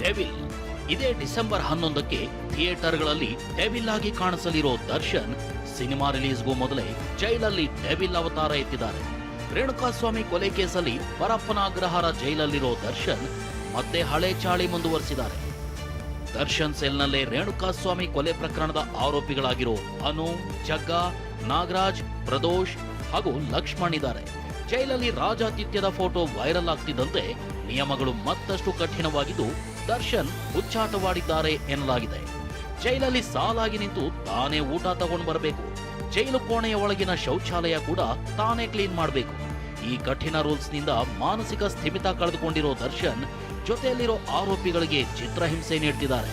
Devil. ಇದೇ December 11ಕ್ಕೆ ಥಿಯೇಟರ್ಗಳಲ್ಲಿ devil ಆಗಿ ಕಾಣಿಸಲಿರೋ Darshan cinema ರಿಲೀಸ್ಗೂ ಮೊದಲೇ ಜೈಲಲ್ಲಿ ಡೆವಿಲ್ ಅವತಾರ ಎತ್ತಿದ್ದಾರೆ. ರೇಣುಕಾಸ್ವಾಮಿ ಕೊಲೆ ಕೇಸಲ್ಲಿ ಪರಪ್ಪನ ಅಗ್ರಹಾರ ಜೈಲಲ್ಲಿರೋ ದರ್ಶನ್ ಮತ್ತೆ ಹಳೆ ಚಾಳಿ ಮುಂದುವರೆಸಿದ್ದಾರೆ. ದರ್ಶನ್ ಸೆಲ್ನಲ್ಲೇ ರೇಣುಕಾಸ್ವಾಮಿ ಕೊಲೆ ಪ್ರಕರಣದ ಆರೋಪಿಗಳಾಗಿರೋ ಅನು, ಜಗ್ಗ, ನಾಗರಾಜ್, ಪ್ರದೋಷ್ ಹಾಗೂ ಲಕ್ಷ್ಮಣ್ ಇದ್ದಾರೆ. ಜೈಲಲ್ಲಿ ರಾಜಾತಿಥ್ಯದ ಫೋಟೋ ವೈರಲ್ ಆಗ್ತಿದ್ದಂತೆ ನಿಯಮಗಳು ಮತ್ತಷ್ಟು ಕಠಿಣವಾಗಿದ್ದು ದರ್ಶನ್ ಹುಚ್ಚಾಟವಾಡಿದ್ದಾರೆ ಎನ್ನಲಾಗಿದೆ. ಜೈಲಲ್ಲಿ ಸಾಲಾಗಿ ನಿಂತು ತಾನೇ ಊಟ ತಗೊಂಡು ಬರಬೇಕು. ಜೈಲು ಕೋಣೆಯ ಒಳಗಿನ ಶೌಚಾಲಯ ಕೂಡ ತಾನೇ ಕ್ಲೀನ್ ಮಾಡಬೇಕು. ಈ ಕಠಿಣ ರೂಲ್ಸ್ ನಿಂದ ಮಾನಸಿಕ ಸ್ಥಿಮಿತ ಕಳೆದುಕೊಂಡಿರೋ ದರ್ಶನ್ ಜೊತೆಯಲ್ಲಿರೋ ಆರೋಪಿಗಳಿಗೆ ಚಿತ್ರಹಿಂಸೆ ನೀಡ್ತಿದ್ದಾರೆ.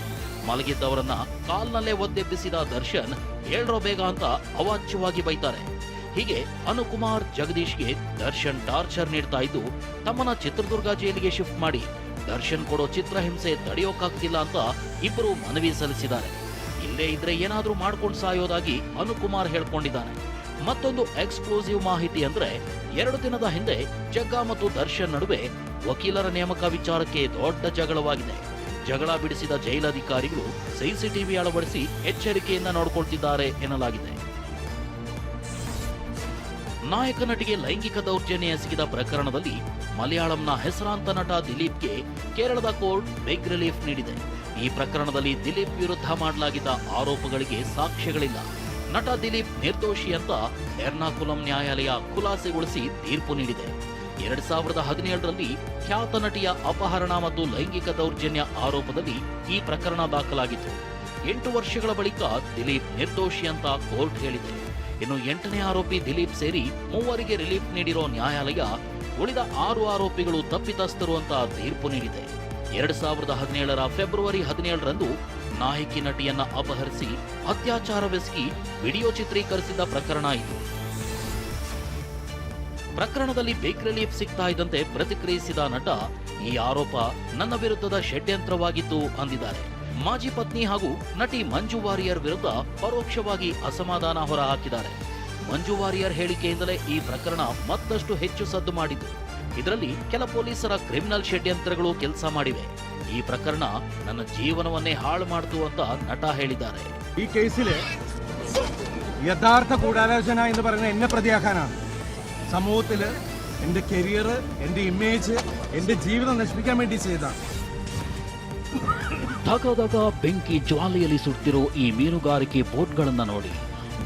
ಮಲಗಿದ್ದವರನ್ನ ಕಾಲ್ನಲ್ಲೇ ಒದ್ದೆಬ್ಬಿಸಿದ ದರ್ಶನ್ ಹೇಳ್ರೋ ಬೇಗ ಅಂತ ಅವಾಚ್ಯವಾಗಿ ಬೈತಾರೆ. ಹೀಗೆ ಅನುಕುಮಾರ್, ಜಗದೀಶ್ಗೆ ದರ್ಶನ್ ಟಾರ್ಚರ್ ನೀಡ್ತಾ ಇದ್ದು ತಮ್ಮನ್ನ ಚಿತ್ರದುರ್ಗ ಜೈಲಿಗೆ ಶಿಫ್ಟ್ ಮಾಡಿ ದರ್ಶನ್ ಕೊಡೋ ಚಿತ್ರಹಿಂಸೆ ತಡೆಯೋಕ್ಕಾಗ್ತಿಲ್ಲ ಅಂತ ಇಬ್ಬರು ಮನವಿ ಸಲ್ಲಿಸಿದ್ದಾರೆ. ಇಲ್ಲೇ ಇದ್ರೆ ಏನಾದ್ರೂ ಮಾಡ್ಕೊಂಡು ಸಾಯೋದಾಗಿ ಅನುಕುಮಾರ್ ಹೇಳ್ಕೊಂಡಿದ್ದಾನೆ. ಮತ್ತೊಂದು ಎಕ್ಸ್ಕ್ಲೂಸಿವ್ ಮಾಹಿತಿ ಅಂದ್ರೆ 2 ದಿನದ ಹಿಂದೆ ಜಗ್ಗ ಮತ್ತು ದರ್ಶನ್ ನಡುವೆ ವಕೀಲರ ನೇಮಕ ವಿಚಾರಕ್ಕೆ ದೊಡ್ಡ ಜಗಳವಾಗಿದೆ. ಜಗಳ ಬಿಡಿಸಿದ ಜೈಲಧಿಕಾರಿಗಳು ಸಿಸಿಟಿವಿ ಅಳವಡಿಸಿ ಎಚ್ಚರಿಕೆಯಿಂದ ನೋಡಿಕೊಳ್ತಿದ್ದಾರೆ ಎನ್ನಲಾಗಿದೆ. ನಾಯಕ ನಟಿಗೆ ಲೈಂಗಿಕ ದೌರ್ಜನ್ಯ ಎಸಗಿದ ಪ್ರಕರಣದಲ್ಲಿ ಮಲಯಾಳಂನ ಹೆಸರಾಂತ ನಟ ದಿಲೀಪ್ಗೆ ಕೇರಳದ ಕೋರ್ಟ್ ಬಿಗ್ ರಿಲೀಫ್ ನೀಡಿದೆ. ಈ ಪ್ರಕರಣದಲ್ಲಿ ದಿಲೀಪ್ ವಿರುದ್ಧ ಮಾಡಲಾಗಿದ್ದ ಆರೋಪಗಳಿಗೆ ಸಾಕ್ಷ್ಯಗಳಿಲ್ಲ. ನಟ ದಿಲೀಪ್ ನಿರ್ದೋಷಿ ಅಂತ ಎರ್ನಾಕುಲಂ ನ್ಯಾಯಾಲಯ ಖುಲಾಸೆಗೊಳಿಸಿ ತೀರ್ಪು ನೀಡಿದೆ. 2017ರಲ್ಲಿ ಖ್ಯಾತ ನಟಿಯ ಅಪಹರಣ ಮತ್ತು ಲೈಂಗಿಕ ದೌರ್ಜನ್ಯ ಆರೋಪದಲ್ಲಿ ಈ ಪ್ರಕರಣ ದಾಖಲಾಗಿತ್ತು. 8 ವರ್ಷಗಳ ಬಳಿಕ ದಿಲೀಪ್ ನಿರ್ದೋಷಿ ಅಂತ ಕೋರ್ಟ್ ಹೇಳಿದೆ. ಇನ್ನು 8ನೇ ಆರೋಪಿ ದಿಲೀಪ್ ಸೇರಿ 3 ರಿಲೀಫ್ ನೀಡಿರೋ ನ್ಯಾಯಾಲಯ ಉಳಿದ 6 ಆರೋಪಿಗಳು ತಪ್ಪಿತಸ್ಥರು ಅಂತ ತೀರ್ಪು ನೀಡಿದೆ. 2017ರ ಫೆಬ್ರವರಿ 17ರಂದು ನಾಯಕಿ ನಟಿಯನ್ನ ಅಪಹರಿಸಿ ಅತ್ಯಾಚಾರವೆಸಗಿ ವಿಡಿಯೋ ಚಿತ್ರೀಕರಿಸಿದ ಪ್ರಕರಣ ಇದು. ಪ್ರಕರಣದಲ್ಲಿ ಬಿಗ್ ರಿಲೀಫ್ ಸಿಗ್ತಾ ಇದ್ದಂತೆ ಪ್ರತಿಕ್ರಿಯಿಸಿದ ನಟ, ಈ ಆರೋಪ ನನ್ನ ವಿರುದ್ಧದ ಷಡ್ಯಂತ್ರವಾಗಿತ್ತು ಅಂದಿದ್ದಾರೆ. ಮಾಜಿ ಪತ್ನಿ ಹಾಗೂ ನಟಿ ಮಂಜು ವಾರಿಯರ್ ವಿರುದ್ಧ ಪರೋಕ್ಷವಾಗಿ ಅಸಮಾಧಾನ ಹೊರಹಾಕಿದ್ದಾರೆ. ಮಂಜು ವಾರಿಯರ್ ಹೇಳಿಕೆಯಿಂದಲೇ ಈ ಪ್ರಕರಣ ಮತ್ತಷ್ಟು ಹೆಚ್ಚು ಸದ್ದು ಮಾಡಿದ್ದು. ಇದರಲ್ಲಿ ಕೆಲ ಪೊಲೀಸರ ಕ್ರಿಮಿನಲ್ ಷಡ್ಯಂತ್ರಗಳು ಕೆಲಸ ಮಾಡಿವೆ. ಈ ಪ್ರಕರಣ ನನ್ನ ಜೀವನವನ್ನೇ ಹಾಳು ಮಾಡಿತು ಅಂತ ನಟ ಹೇಳಿದ್ದಾರೆ. ഈ കേസിൽ യഥാർത്ഥ ഗൂഢാലോചന എന്ന് പറയുന്നത് എന്നെ പ്രതിയാക്കാനാണ്. സമൂഹത്തിൽ എൻ്റെ കരിയർ, എൻ്റെ ഇമേജ്, എൻ്റെ ജീവിതം നശിപ്പിക്കാൻ വേണ്ടി ചെയ്തതാണ്. ಧಗಧಗ ಬೆಂಕಿ ಜ್ವಾಲೆಯಲ್ಲಿ ಸುಡ್ತಿರೋ ಈ ಮೀನುಗಾರಿಕೆ ಬೋಟ್ಗಳನ್ನ ನೋಡಿ.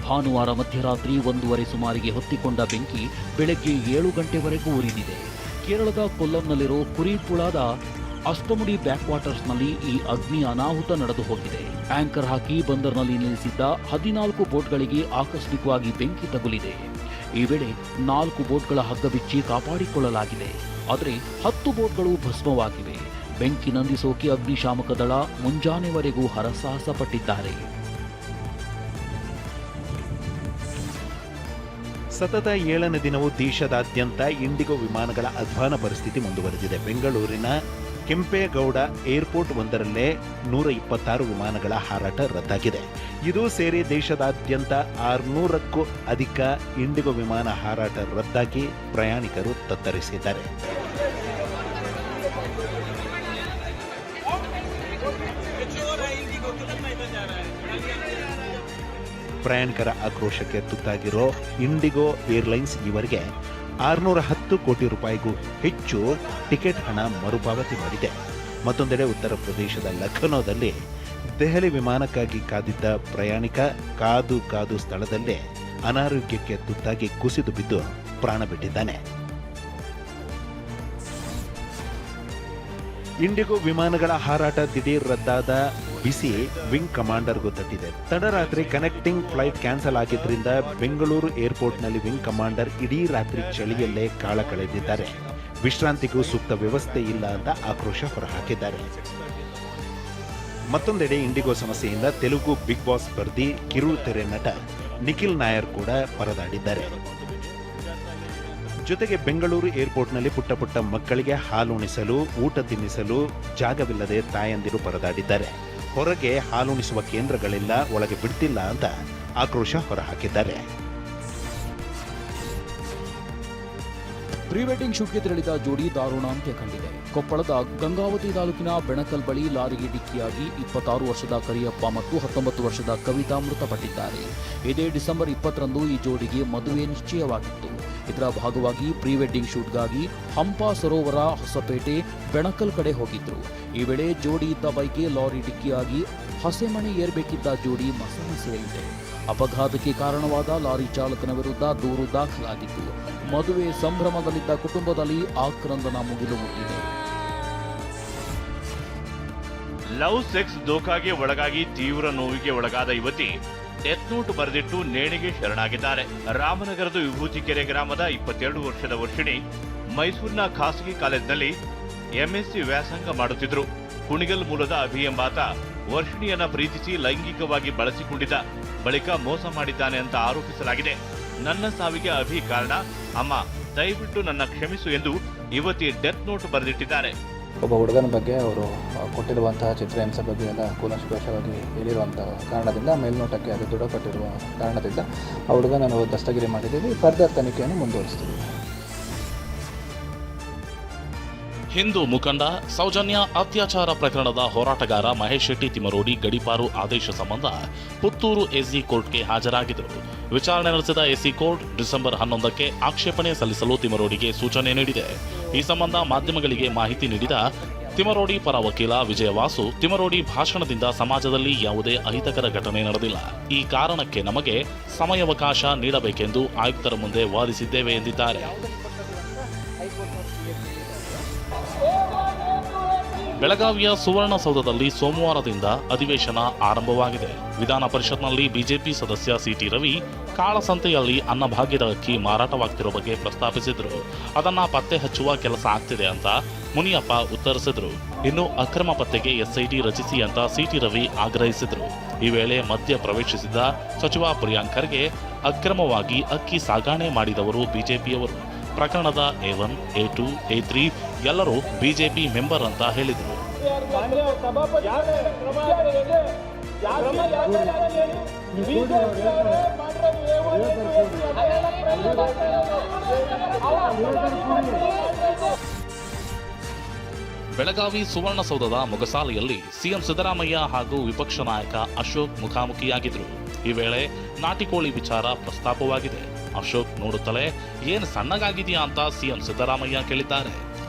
ಭಾನುವಾರ ಮಧ್ಯರಾತ್ರಿ 1:30 ಸುಮಾರಿಗೆ ಹೊತ್ತಿಕೊಂಡ ಬೆಂಕಿ ಬೆಳಗ್ಗೆ 7 ಗಂಟೆವರೆಗೂ ಉರಿದಿದೆ. ಕೇರಳದ ಕೊಲ್ಲಂನಲ್ಲಿರೋ ಕುರಿಪುಳಾದ ಅಷ್ಟಮುಡಿ ಬ್ಯಾಕ್ ವಾಟರ್ಸ್ನಲ್ಲಿ ಈ ಅಗ್ನಿ ಅನಾಹುತ ನಡೆದು ಹೋಗಿದೆ. ಆಂಕರ್ ಹಾಕಿ ಬಂದರ್ನಲ್ಲಿ ನಿಲ್ಲಿಸಿದ್ದ 14 ಬೋಟ್ಗಳಿಗೆ ಆಕಸ್ಮಿಕವಾಗಿ ಬೆಂಕಿ ತಗುಲಿದೆ. ಈ ವೇಳೆ 4 ಬೋಟ್ಗಳ ಹಗ್ಗ ಬಿಚ್ಚಿ ಕಾಪಾಡಿಕೊಳ್ಳಲಾಗಿದೆ. ಆದರೆ 10 ಬೋಟ್ಗಳು ಭಸ್ಮವಾಗಿವೆ. ಬೆಂಕಿ ನಂದಿಸೋಕೆ ಅಗ್ನಿಶಾಮಕ ದಳ ಮುಂಜಾನೆವರೆಗೂ ಹರಸಾಹಸ ಪಟ್ಟಿದ್ದಾರೆ. ಸತತ 7ನೇ ದಿನವೂ ದೇಶದಾದ್ಯಂತ ಇಂಡಿಗೋ ವಿಮಾನಗಳ ಅಧ್ವಾನ ಪರಿಸ್ಥಿತಿ ಮುಂದುವರೆದಿದೆ. ಬೆಂಗಳೂರಿನ ಕೆಂಪೇಗೌಡ ಏರ್ಪೋರ್ಟ್ ಒಂದರಲ್ಲೇ 126 ವಿಮಾನಗಳ ಹಾರಾಟ ರದ್ದಾಗಿದೆ. ಇದು ಸೇರಿ ದೇಶದಾದ್ಯಂತ 600ಕ್ಕೂ ಅಧಿಕ ಇಂಡಿಗೋ ವಿಮಾನ ಹಾರಾಟ ರದ್ದಾಗಿ ಪ್ರಯಾಣಿಕರು ತತ್ತರಿಸಿದ್ದಾರೆ. ಪ್ರಯಾಣಿಕರ ಆಕ್ರೋಶಕ್ಕೆ ತುತ್ತಾಗಿರೋ ಇಂಡಿಗೋ ಏರ್ಲೈನ್ಸ್ ಈವರೆಗೆ 610 ಕೋಟಿ ರೂಪಾಯಿಗೂ ಹೆಚ್ಚು ಟಿಕೆಟ್ ಹಣ ಮರುಪಾವತಿ ಮಾಡಿದೆ. ಮತ್ತೊಂದೆಡೆ ಉತ್ತರ ಪ್ರದೇಶದ ಲಖನೌದಲ್ಲಿ ದೆಹಲಿ ವಿಮಾನಕ್ಕಾಗಿ ಕಾದಿದ್ದ ಪ್ರಯಾಣಿಕ ಕಾದು ಸ್ಥಳದಲ್ಲೇ ಅನಾರೋಗ್ಯಕ್ಕೆ ತುತ್ತಾಗಿ ಕುಸಿದು ಬಿದ್ದು ಪ್ರಾಣ ಬಿಟ್ಟಿದ್ದಾನೆ. ಇಂಡಿಗೋ ವಿಮಾನಗಳ ಹಾರಾಟ ದಿಢೀರ್ ರದ್ದಾದ ಬಿಸಿ ವಿಂಗ್ ಕಮಾಂಡರ್ಗೂ ತಟ್ಟಿದೆ. ತಡರಾತ್ರಿ ಕನೆಕ್ಟಿಂಗ್ ಫ್ಲೈಟ್ ಕ್ಯಾನ್ಸಲ್ ಆಗಿದ್ರಿಂದ ಬೆಂಗಳೂರು ಏರ್ಪೋರ್ಟ್ನಲ್ಲಿ ವಿಂಗ್ ಕಮಾಂಡರ್ ಇಡೀ ರಾತ್ರಿ ಚಳಿಯಲ್ಲೇ ಕಾಲ ಕಳೆದಿದ್ದಾರೆ. ವಿಶ್ರಾಂತಿಗೂ ಸೂಕ್ತ ವ್ಯವಸ್ಥೆ ಇಲ್ಲ ಅಂತ ಆಕ್ರೋಶ ಹೊರಹಾಕಿದ್ದಾರೆ. ಮತ್ತೊಂದೆಡೆ ಇಂಡಿಗೋ ಸಮಸ್ಯೆಯಿಂದ ತೆಲುಗು ಬಿಗ್ ಬಾಸ್ ಸ್ಪರ್ಧಿ ಕಿರುತೆರೆ ನಟ ನಿಖಿಲ್ ನಾಯರ್ ಕೂಡ ಪರದಾಡಿದ್ದಾರೆ. ಜೊತೆಗೆ ಬೆಂಗಳೂರು ಏರ್ಪೋರ್ಟ್ನಲ್ಲಿ ಪುಟ್ಟ ಮಕ್ಕಳಿಗೆ ಹಾಲುಣಿಸಲು, ಊಟ ತಿನ್ನಿಸಲು ಜಾಗವಿಲ್ಲದೆ ತಾಯಂದಿರು ಪರದಾಡಿದ್ದಾರೆ. ಹೊರಗೆ ಹಾಲುಣಿಸುವ ಕೇಂದ್ರಗಳಿಲ್ಲ, ಒಳಗೆ ಬಿಡ್ತಿಲ್ಲ ಅಂತ ಆಕ್ರೋಶ ಹೊರಹಾಕಿದ್ದಾರೆ. ಪ್ರೀ ವೆಡ್ಡಿಂಗ್ ಶೂಟ್ಗೆ ತೆರಳಿದ ಜೋಡಿ ದಾರುಣಾಂತ್ಯ ಕಂಡಿದೆ. ಕೊಪ್ಪಳದ ಗಂಗಾವತಿ ತಾಲೂಕಿನ ಬೆಣಕಲ್ ಬಳಿ ಲಾರಿಗೆ ಡಿಕ್ಕಿಯಾಗಿ 26 ವರ್ಷದ ಕರಿಯಪ್ಪ ಮತ್ತು 19 ವರ್ಷದ ಕವಿತಾ ಮೃತಪಟ್ಟಿದ್ದಾರೆ. ಇದೇ ಡಿಸೆಂಬರ್ 20ರಂದು ಈ ಜೋಡಿಗೆ ಮದುವೆ ನಿಶ್ಚಯವಾಗಿತ್ತು. ಇದರ ಭಾಗವಾಗಿ ಪ್ರೀ ವೆಡ್ಡಿಂಗ್ ಶೂಟ್ಗಾಗಿ ಹಂಪ ಸರೋವರ, ಹೊಸಪೇಟೆ, ಬೆಣಕಲ್ ಕಡೆ ಹೋಗಿದ್ರು. ಈ ವೇಳೆ ಜೋಡಿ ಇದ್ದ ಬೈಕ್ಗೆ ಲಾರಿ ಡಿಕ್ಕಿಯಾಗಿ ಹಸೆಮಣೆ ಏರ್ಬೇಕಿದ್ದ ಜೋಡಿ ಮಸಣೆ ಸೇರಿದೆ. ಅಪಘಾತಕ್ಕೆ ಕಾರಣವಾದ ಲಾರಿ ಚಾಲಕನ ವಿರುದ್ಧ ದೂರು ದಾಖಲಾಗಿತ್ತು. ಮದುವೆ ಸಂಭ್ರಮದಲ್ಲಿದ್ದ ಕುಟುಂಬದಲ್ಲಿ ಆಕ್ರಂದನ ಮುಗಿಲು ಮುಟ್ಟಿದೆ. ಲವ್ ಸೆಕ್ಸ್ ದೋಖಾಗೆ ಒಳಗಾಗಿ ತೀವ್ರ ನೋವಿಗೆ ಒಳಗಾದ ಯುವತಿ ಡೆತ್ ನೋಟ್ ಬರೆದಿಟ್ಟು ನೇಣಿಗೆ ಶರಣಾಗಿದ್ದಾರೆ. ರಾಮನಗರದ ವಿಭೂತಿಕೆರೆ ಗ್ರಾಮದ 22 ವರ್ಷದ ವರ್ಷಿಣಿ ಮೈಸೂರಿನ ಖಾಸಗಿ ಕಾಲೇಜಿನಲ್ಲಿ ಎಂಎಸ್ಸಿ ವ್ಯಾಸಂಗ ಮಾಡುತ್ತಿದ್ರು. ಕುಣಿಗಲ್ ಮೂಲದ ಅಭಿ ಎಂಬಾತ ವರ್ಷಿಣಿಯನ್ನ ಪ್ರೀತಿಸಿ ಲೈಂಗಿಕವಾಗಿ ಬಳಸಿಕೊಂಡಿದ್ದ ಬಳಿಕ ಮೋಸ ಮಾಡಿದ್ದಾನೆ ಅಂತ ಆರೋಪಿಸಲಾಗಿದೆ. ನನ್ನ ಸಾವಿಗೆ ಅಭಿ ಕಾರಣ, ಅಮ್ಮ ದಯವಿಟ್ಟು ನನ್ನ ಕ್ಷಮಿಸು ಎಂದು ಯುವತಿ ಡೆತ್ ನೋಟ್ ಬರೆದಿಟ್ಟಿದ್ದಾರೆ. ಒಬ್ಬ ಹುಡುಗನ ಬಗ್ಗೆ ಅವರು ಕೊಟ್ಟಿರುವಂತಹ ಚಿತ್ರಹಿಂಸೆ ಬಗ್ಗೆ ಎಲ್ಲ ಕೂಲಂಕಷವಾಗಿ ಹೇಳಿರುವಂತಹ ಕಾರಣದಿಂದ ಮೇಲ್ನೋಟಕ್ಕೆ ಅದು ದೃಢಪಟ್ಟಿರುವ ಕಾರಣದಿಂದ ಆ ಹುಡುಗನನ್ನು ದಸ್ತಗಿರಿ ಮಾಡಿದ್ದೀವಿ. ಫರ್ದರ್ ತನಿಖೆಯನ್ನು ಮುಂದುವರಿಸ್ತೀವಿ. ಹಿಂದೂ ಮುಖಂಡ ಸೌಜನ್ಯ ಅತ್ಯಾಚಾರ ಪ್ರಕರಣದ ಹೋರಾಟಗಾರ ಮಹೇಶ್ ಶೆಟ್ಟಿ ತಿಮರೋಡಿ ಗಡೀಪಾರು ಆದೇಶ ಸಂಬಂಧ ಪುತ್ತೂರು ಎಸಿ ಕೋರ್ಟ್ಗೆ ಹಾಜರಾಗಿದ್ದರು. ವಿಚಾರಣೆ ನಡೆಸಿದ ಎಸಿ ಕೋರ್ಟ್ ಡಿಸೆಂಬರ್ 11ಕ್ಕೆ ಆಕ್ಷೇಪಣೆ ಸಲ್ಲಿಸಲು ತಿಮರೋಡಿಗೆ ಸೂಚನೆ ನೀಡಿದೆ. ಈ ಸಂಬಂಧ ಮಾಧ್ಯಮಗಳಿಗೆ ಮಾಹಿತಿ ನೀಡಿದ ತಿಮರೋಡಿ ಪರ ವಕೀಲ ವಿಜಯ ವಾಸು, ತಿಮರೋಡಿ ಭಾಷಣದಿಂದ ಸಮಾಜದಲ್ಲಿ ಯಾವುದೇ ಅಹಿತಕರ ಘಟನೆ ನಡೆದಿಲ್ಲ. ಈ ಕಾರಣಕ್ಕೆ ನಮಗೆ ಸಮಯಾವಕಾಶ ನೀಡಬೇಕೆಂದು ಆಯುಕ್ತರ ಮುಂದೆ ವಾದಿಸಿದ್ದೇವೆ ಎಂದಿದ್ದಾರೆ. ಬೆಳಗಾವಿಯ ಸುವರ್ಣಸೌಧದಲ್ಲಿ ಸೋಮವಾರದಿಂದ ಅಧಿವೇಶನ ಆರಂಭವಾಗಿದೆ. ವಿಧಾನ ಪರಿಷತ್ನಲ್ಲಿ ಬಿಜೆಪಿ ಸದಸ್ಯ ಸಿಟಿ ರವಿ ಕಾಳಸಂತೆಯಲ್ಲಿ ಅನ್ನಭಾಗ್ಯದ ಅಕ್ಕಿ ಮಾರಾಟವಾಗ್ತಿರೋ ಬಗ್ಗೆ ಪ್ರಸ್ತಾಪಿಸಿದ್ರು. ಅದನ್ನ ಪತ್ತೆ ಹಚ್ಚುವ ಕೆಲಸ ಆಗ್ತಿದೆ ಅಂತ ಮುನಿಯಪ್ಪ ಉತ್ತರಿಸಿದ್ರು. ಇನ್ನು ಅಕ್ರಮ ಪತ್ತೆಗೆ ಎಸ್ಐಟಿ ರಚಿಸಿ ಅಂತ ಸಿಟಿ ರವಿ ಆಗ್ರಹಿಸಿದ್ರು. ಈ ವೇಳೆ ಮಧ್ಯ ಪ್ರವೇಶಿಸಿದ ಸಚಿವ ಪ್ರಿಯಾಂಕ್ ಖರ್ಗೆ ಅಕ್ರಮವಾಗಿ ಅಕ್ಕಿ ಸಾಗಣೆ ಮಾಡಿದವರು ಬಿಜೆಪಿಯವರು. ಪ್ರಕರಣದ A1, A2, A3 ಎಲ್ಲರೂ ಬಿಜೆಪಿ ಮೆಂಬರ್ ಅಂತ ಹೇಳಿದರು. ಬೆಳಗಾವಿ ಸುವರ್ಣಸೌಧದ ಮೊಗಸಾಲೆಯಲ್ಲಿ ಸಿಎಂ ಸಿದ್ದರಾಮಯ್ಯ ಹಾಗೂ ವಿಪಕ್ಷ ನಾಯಕ ಅಶೋಕ್ ಮುಖಾಮುಖಿಯಾಗಿದ್ದರು. ಈ ವೇಳೆ ನಾಟಿಕೋಳಿ ವಿಚಾರ ಪ್ರಸ್ತಾಪವಾಗಿದೆ. ಅಶೋಕ್ ನೋಡುತ್ತಲೇ ಏನ್ ಸಣ್ಣಗಾಗಿದೆಯಾ ಅಂತ ಸಿಎಂ ಸಿದ್ದರಾಮಯ್ಯ ಕೇಳಿದ್ದಾರೆ.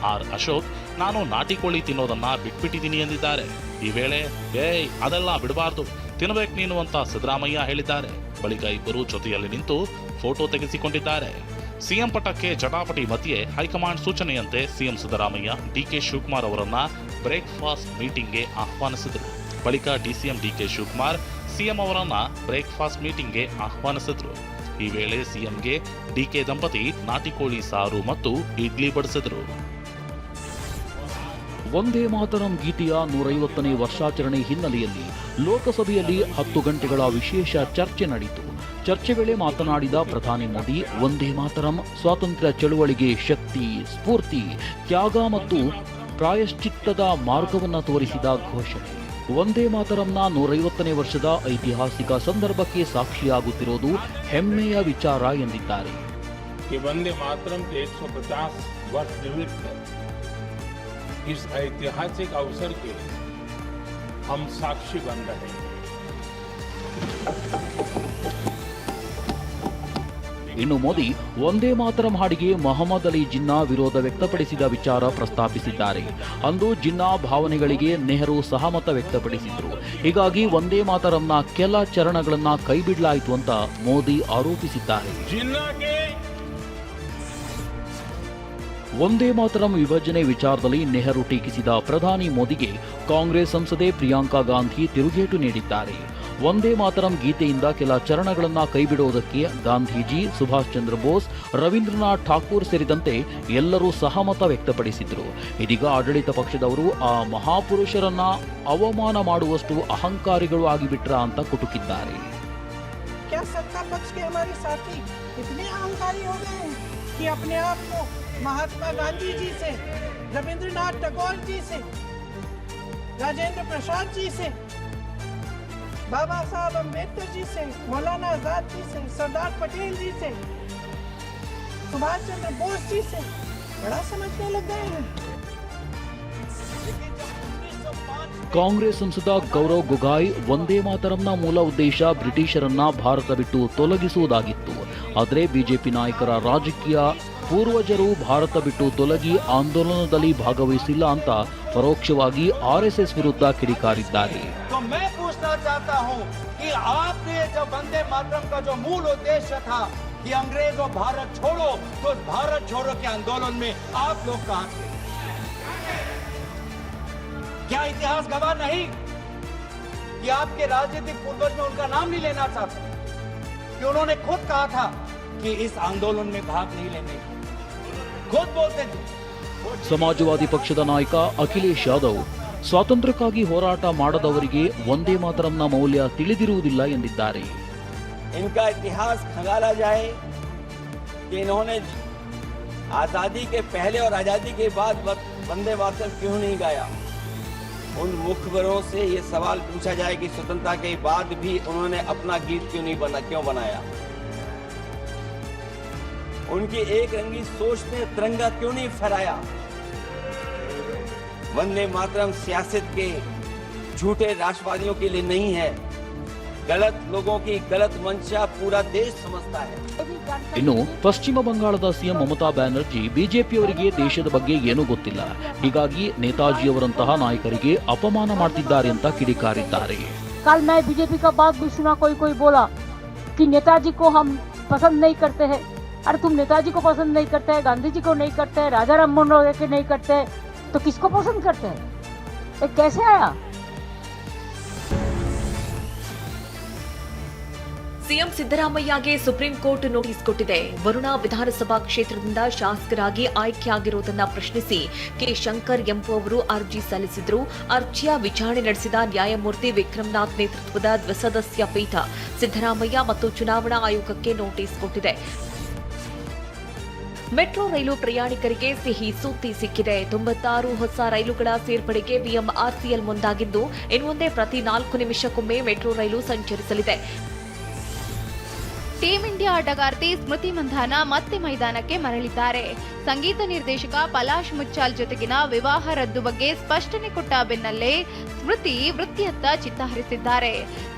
ಅಶೋಕ್ ನಾನು ನಾಟಿಕೋಳಿ ತಿನ್ನೋದನ್ನ ಬಿಟ್ಬಿಟ್ಟಿದ್ದೀನಿ ಎಂದಿದ್ದಾರೆ. ಈ ವೇಳೆ ಅದೆಲ್ಲ ಬಿಡಬಾರ್ದು, ತಿನ್ನಬೇಕು ನೀನು ಅಂತ ಸಿದ್ದರಾಮಯ್ಯ ಹೇಳಿದ್ದಾರೆ. ಬಳಿಕ ಇಬ್ಬರು ಜೊತೆಯಲ್ಲಿ ನಿಂತು ಫೋಟೋ ತೆಗೆಸಿಕೊಂಡಿದ್ದಾರೆ. ಸಿಎಂ ಪಟ್ಟಕ್ಕೆ ಜಟಾಪಟಿ ಮಧ್ಯೆ ಹೈಕಮಾಂಡ್ ಸೂಚನೆಯಂತೆ ಸಿಎಂ ಸಿದ್ದರಾಮಯ್ಯ ಡಿಕೆ ಶಿವಕುಮಾರ್ ಅವರನ್ನ ಬ್ರೇಕ್ಫಾಸ್ಟ್ ಮೀಟಿಂಗ್ಗೆ ಆಹ್ವಾನಿಸಿದರು. ಬಳಿಕ ಡಿಸಿಎಂ ಡಿಕೆ ಶಿವಕುಮಾರ್ ಸಿಎಂ ಅವರನ್ನ ಬ್ರೇಕ್ಫಾಸ್ಟ್ ಮೀಟಿಂಗ್ಗೆ ಆಹ್ವಾನಿಸಿದ್ರು. ಈ ವೇಳೆ ಸಿಎಂಗೆ ಡಿಕೆ ದಂಪತಿ ನಾಟಿಕೋಳಿ ಸಾರು ಮತ್ತು ಇಡ್ಲಿ ಬಡಿಸಿದರು. ವಂದೇ ಮಾತರಂ ಗೀತೆಯ 150ನೇ ವರ್ಷಾಚರಣೆ ಹಿನ್ನೆಲೆಯಲ್ಲಿ ಲೋಕಸಭೆಯಲ್ಲಿ 10 ಗಂಟೆಗಳ ವಿಶೇಷ ಚರ್ಚೆ ನಡೆಯಿತು. ಚರ್ಚೆ ವೇಳೆ ಮಾತನಾಡಿದ ಪ್ರಧಾನಿ ಮೋದಿ, ವಂದೇ ಮಾತರಂ ಸ್ವಾತಂತ್ರ್ಯ ಚಳುವಳಿಗೆ ಶಕ್ತಿ, ಸ್ಫೂರ್ತಿ, ತ್ಯಾಗ ಮತ್ತು ಪ್ರಾಯಶ್ಚಿತ್ತದ ಮಾರ್ಗವನ್ನು ತೋರಿಸಿದ ಘೋಷಣೆ. ವಂದೇ ಮಾತರಂನ 150ನೇ ವರ್ಷದ ಐತಿಹಾಸಿಕ ಸಂದರ್ಭಕ್ಕೆ ಸಾಕ್ಷಿಯಾಗುತ್ತಿರುವುದು ಹೆಮ್ಮೆಯ ವಿಚಾರ ಎಂದಿದ್ದಾರೆ. ವಂದೇ ಮಾತರಂ 150 वर्ष निमित्त इस ऐतिहासिक अवसर के हम साक्षी बन रहे हैं. ಇನ್ನು ಮೋದಿ ವಂದೇ ಮಾತರಂ ಹಾಡಿಗೆ ಮೊಹಮ್ಮದ್ ಅಲಿ ಜಿನ್ನಾ ವಿರೋಧ ವ್ಯಕ್ತಪಡಿಸಿದ ವಿಚಾರ ಪ್ರಸ್ತಾಪಿಸಿದ್ದಾರೆ. ಅಂದು ಜಿನ್ನಾ ಭಾವನೆಗಳಿಗೆ ನೆಹರು ಸಹಮತ ವ್ಯಕ್ತಪಡಿಸಿದ್ರು. ಹೀಗಾಗಿ ವಂದೇ ಮಾತರಂನ ಕೆಲ ಚರಣಗಳನ್ನ ಕೈಬಿಡಲಾಯಿತು ಅಂತ ಮೋದಿ ಆರೋಪಿಸಿದ್ದಾರೆ. ವಂದೇ ಮಾತರಂ ವಿಭಜನೆ ವಿಚಾರದಲ್ಲಿ ನೆಹರು ಟೀಕಿಸಿದ ಪ್ರಧಾನಿ ಮೋದಿಗೆ ಕಾಂಗ್ರೆಸ್ ಸಂಸದೆ ಪ್ರಿಯಾಂಕಾ ಗಾಂಧಿ ತಿರುಗೇಟು ನೀಡಿದ್ದಾರೆ. ವಂದೇ ಮಾತರಂ ಗೀತೆಯಿಂದ ಕೆಲ ಚರಣಗಳನ್ನ ಕೈಬಿಡುವುದಕ್ಕೆ ಗಾಂಧೀಜಿ, ಸುಭಾಷ್ ಚಂದ್ರ ಬೋಸ್, ರವೀಂದ್ರನಾಥ್ ಠಾಕೂರ್ ಸೇರಿದಂತೆ ಎಲ್ಲರೂ ಸಹಮತ ವ್ಯಕ್ತಪಡಿಸಿದ್ರು. ಇದೀಗ ಆಡಳಿತ ಪಕ್ಷದವರು ಆ ಮಹಾಪುರುಷರನ್ನ ಅವಮಾನ ಮಾಡುವಷ್ಟು ಅಹಂಕಾರಿಗಳು ಆಗಿಬಿಟ್ರ ಅಂತ ಕುಟುಕಿದ್ದಾರೆ. महात्मा गांधी जी से, रविंद्रनाथ टैगोर जी से, राजेंद्र प्रसाद जी से, बाबा साहब अम्बेडकर जी से, मौलाना आजाद जी से, सरदार पटेल जी से, सुभाष चंद्र बोस जी से बड़ा समझने लग गए हैं। ಕಾಂಗ್ರೆಸ್ ಸಂಸದ ಗೌರವ್ ಗೊಗಾಯ್ ವಂದೇ ಮಾತರಂನ ಮೂಲ ಉದ್ದೇಶ ಬ್ರಿಟಿಷರನ್ನ ಭಾರತ ಬಿಟ್ಟು ತೊಲಗಿಸುವುದಾಗಿತ್ತು. ಆದರೆ ಬಿಜೆಪಿ ನಾಯಕರ ರಾಜಕೀಯ ಪೂರ್ವಜರು ಭಾರತ ಬಿಟ್ಟು ತೊಲಗಿ ಆಂದೋಲನದಲ್ಲಿ ಭಾಗವಹಿಸಿಲ್ಲ ಅಂತ ಪರೋಕ್ಷವಾಗಿ ಆರ್ಎಸ್ಎಸ್ ವಿರುದ್ಧ ಕಿಡಿಕಾರಿದ್ದಾರೆ. तो मैं पूछना चाहता हूं कि आपने जब वंदे मातरम का जो मूल उद्देश्य था कि अंग्रेजों भारत छोड़ो, तो भारत छोड़ो के आंदोलन में आप लोग कहां थे? क्या इतिहास गवाह नहीं कि आपके राजनीतिक पूर्वज में उनका नाम नहीं लेना चाहते, कि उन्होंने खुद कहा था कि इस आंदोलन में भाग नहीं लेने, खुद बोलते थे. ಸಮಾಜವಾದಿ ಪಕ್ಷದ ನಾಯಕ ಅಖಿಲೇಶ್ ಯಾದವ್ ಸ್ವಾತಂತ್ರ್ಯಕ್ಕಾಗಿ ಹೋರಾಟ ಮಾಡದವರಿಗೆ ವಂದೇ ಮಾತರಂನ ಮೌಲ್ಯ ತಿಳಿದಿರುವುದಿಲ್ಲ ಎಂದಿದ್ದಾರೆ. इनका इतिहास खंगाला जाए कि इन्होंने आजादी के पहले और आजादी के बाद वंदे मातरम क्यों नहीं गाया. उन मुखबरों से ये सवाल पूछा जाए कि स्वतंत्रता के बाद भी उन्होंने अपना गीत क्यों बनाया. उनकी एक रंगी सोच ने तिरंगा क्यों नहीं फहराया. वंदे मातरम सियासत के झूठे राष्ट्रवादियों के लिए नहीं है. गलत लोगों की गलत मंशा पूरा देश समझता है. ಇನ್ನು ಪಶ್ಚಿಮ ಬಂಗಾಳದ ಸಿಎಂ ಮಮತಾ ಬ್ಯಾನರ್ಜಿ ಬಿಜೆಪಿಯವರಿಗೆ ದೇಶದ ಬಗ್ಗೆ ಏನೂ ಗೊತ್ತಿಲ್ಲ, ಹೀಗಾಗಿ ನೇತಾಜಿಯವರಂತಹ ನಾಯಕರಿಗೆ ಅಪಮಾನ ಮಾಡ್ತಿದ್ದಾರೆ ಅಂತ ಕಿಡಿಕಾರಿದ್ದಾರೆ. कल मैं बीजेपी का बात भी सुना, कोई बोला कि नेताजी को हम पसंद नहीं करते हैं. अरे तुम नेताजी को पसंद नहीं करते हैं, गांधी जी को नहीं करते हैं, राजा राममोहन राय के नहीं करते हैं, तो किसको पसंद करते हैं? ये कैसे आया? ಸಿಎಂ ಸಿದ್ದರಾಮಯ್ಯಗೆ ಸುಪ್ರೀಂ ಕೋರ್ಟ್ ನೋಟಿಸ್ ಕೊಟ್ಟಿದೆ. ವರುಣಾ ವಿಧಾನಸಭಾ ಕ್ಷೇತ್ರದಿಂದ ಶಾಸಕರಾಗಿ ಆಯ್ಕೆಯಾಗಿರುವುದನ್ನು ಪ್ರಶ್ನಿಸಿ ಕೆ ಶಂಕರ್ ಎಂಪು ಅವರು ಅರ್ಜಿ ಸಲ್ಲಿಸಿದ್ರು. ಅರ್ಜಿಯ ವಿಚಾರಣೆ ನಡೆಸಿದ ನ್ಯಾಯಮೂರ್ತಿ ವಿಕ್ರಮ್ನಾಥ್ ನೇತೃತ್ವದ ದ್ವಿಸದಸ್ಯ ಪೀಠ ಸಿದ್ದರಾಮಯ್ಯ ಮತ್ತು ಚುನಾವಣಾ ಆಯೋಗಕ್ಕೆ ನೋಟಿಸ್ ಕೊಟ್ಟಿದೆ. ಮೆಟ್ರೋ ರೈಲು ಪ್ರಯಾಣಿಕರಿಗೆ ಸಿಹಿ ಸುದ್ದಿ ಸಿಕ್ಕಿದೆ. 96 ಹೊಸ ರೈಲುಗಳ ಸೇರ್ಪಡೆಗೆ ಬಿಎಂಆರ್ಸಿಎಲ್ ಮುಂದಾಗಿದ್ದು, ಇನ್ನು ಮುಂದೆ ಪ್ರತಿ 4 ನಿಮಿಷಕ್ಕೊಮ್ಮೆ ಮೆಟ್ರೋ ರೈಲು ಸಂಚರಿಸಲಿದೆ. ಟೀಂ ಇಂಡಿಯಾ ಆಟಗಾರ್ತಿ ಸ್ಮೃತಿ ಮಂಧಾನ ಮತ್ತೆ ಮೈದಾನಕ್ಕೆ ಮರಳಿದ್ದಾರೆ. ಸಂಗೀತ ನಿರ್ದೇಶಕ ಪಲಾಶ್ ಮುಚ್ಚಾಲ್ ಜೊತೆಗಿನ ವಿವಾಹ ರದ್ದು ಬಗ್ಗೆ ಸ್ಪಷ್ಟನೆ ಕೊಟ್ಟ ಬೆನ್ನಲ್ಲೇ ಸ್ಮೃತಿ ವೃತ್ತಿಯತ್ತ ಚಿತ್ತ ಹರಿಸಿದ್ದಾರೆ.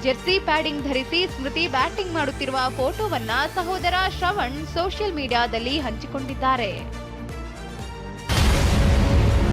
ಜೆರ್ಸಿ ಪ್ಯಾಡಿಂಗ್ ಧರಿಸಿ ಸ್ಮೃತಿ ಬ್ಯಾಟಿಂಗ್ ಮಾಡುತ್ತಿರುವ ಫೋಟೋವನ್ನ ಸಹೋದರ ಶ್ರವಣ್ ಸೋಷಿಯಲ್ ಮೀಡಿಯಾದಲ್ಲಿ ಹಂಚಿಕೊಂಡಿದ್ದಾರೆ.